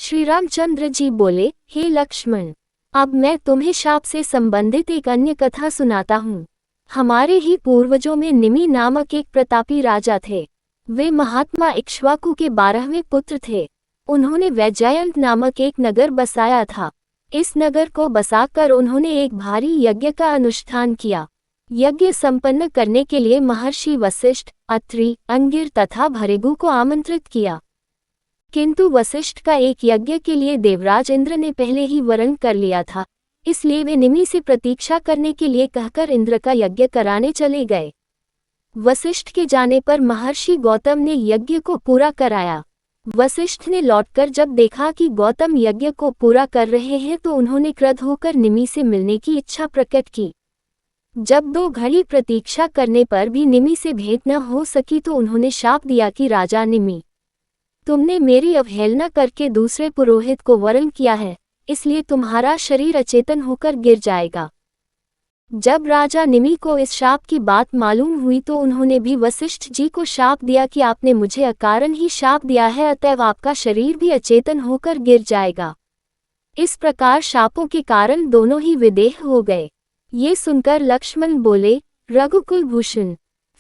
श्री रामचंद्र जी बोले, हे लक्ष्मण, अब मैं तुम्हें शाप से संबंधित एक अन्य कथा सुनाता हूँ। हमारे ही पूर्वजों में निमि नामक एक प्रतापी राजा थे। वे महात्मा इक्ष्वाकु के 12वें पुत्र थे। उन्होंने वैजयंत नामक एक नगर बसाया था। इस नगर को बसाकर उन्होंने एक भारी यज्ञ का अनुष्ठान किया। यज्ञ संपन्न करने के लिए महर्षि वशिष्ठ, अत्रि, अंगिर तथा भृगु को आमंत्रित किया। किंतु वशिष्ठ का एक यज्ञ के लिए देवराज इंद्र ने पहले ही वरण कर लिया था, इसलिए वे निमि से प्रतीक्षा करने के लिए कहकर इंद्र का यज्ञ कराने चले गए। वशिष्ठ के जाने पर महर्षि गौतम ने यज्ञ को पूरा कराया। वशिष्ठ ने लौटकर जब देखा कि गौतम यज्ञ को पूरा कर रहे हैं तो उन्होंने क्रुद्ध होकर निमि से मिलने की इच्छा प्रकट की। जब 2 घड़ी प्रतीक्षा करने पर भी निमि से भेंट न हो सकी तो उन्होंने शाप दिया कि राजा निमि, तुमने मेरी अवहेलना करके दूसरे पुरोहित को वरण किया है, इसलिए तुम्हारा शरीर अचेतन होकर गिर जाएगा। जब राजा निमि को इस शाप की बात मालूम हुई तो उन्होंने भी वशिष्ठ जी को शाप दिया कि आपने मुझे अकारण ही शाप दिया है, अतएव आपका शरीर भी अचेतन होकर गिर जाएगा। इस प्रकार शापों के कारण दोनों ही विदेह हो गए। ये सुनकर लक्ष्मण बोले, रघुकुल भूषण,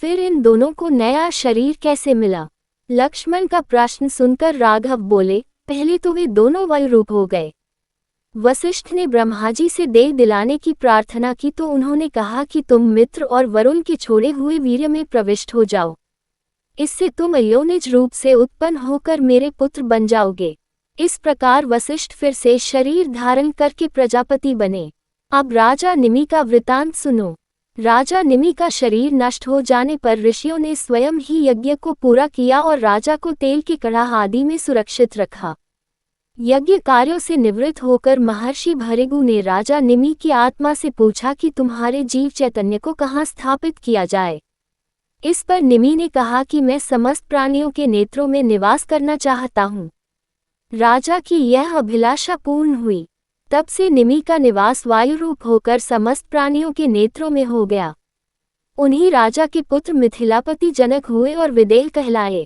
फिर इन दोनों को नया शरीर कैसे मिला? लक्ष्मण का प्रश्न सुनकर राघव बोले, पहले तो वे दोनों वायुरूप हो गए। वशिष्ठ ने ब्रह्माजी से देह दिलाने की प्रार्थना की तो उन्होंने कहा कि तुम मित्र और वरुण के छोड़े हुए वीर्य में प्रविष्ट हो जाओ, इससे तुम अयोनिज रूप से उत्पन्न होकर मेरे पुत्र बन जाओगे। इस प्रकार वशिष्ठ फिर से शरीर धारण करके प्रजापति बने। अब राजा निमि का वृतांत सुनो। राजा निमि का शरीर नष्ट हो जाने पर ऋषियों ने स्वयं ही यज्ञ को पूरा किया और राजा को तेल के कड़ाह आदि में सुरक्षित रखा। यज्ञ कार्यों से निवृत्त होकर महर्षि भृगु ने राजा निमि की आत्मा से पूछा कि तुम्हारे जीव चैतन्य को कहाँ स्थापित किया जाए। इस पर निमि ने कहा कि मैं समस्त प्राणियों के नेत्रों में निवास करना चाहता हूँ। राजा की यह अभिलाषा पूर्ण हुई। तब से निमि का निवास वायुरूप होकर समस्त प्राणियों के नेत्रों में हो गया। उन्हीं राजा के पुत्र मिथिलापति जनक हुए और विदेह कहलाए।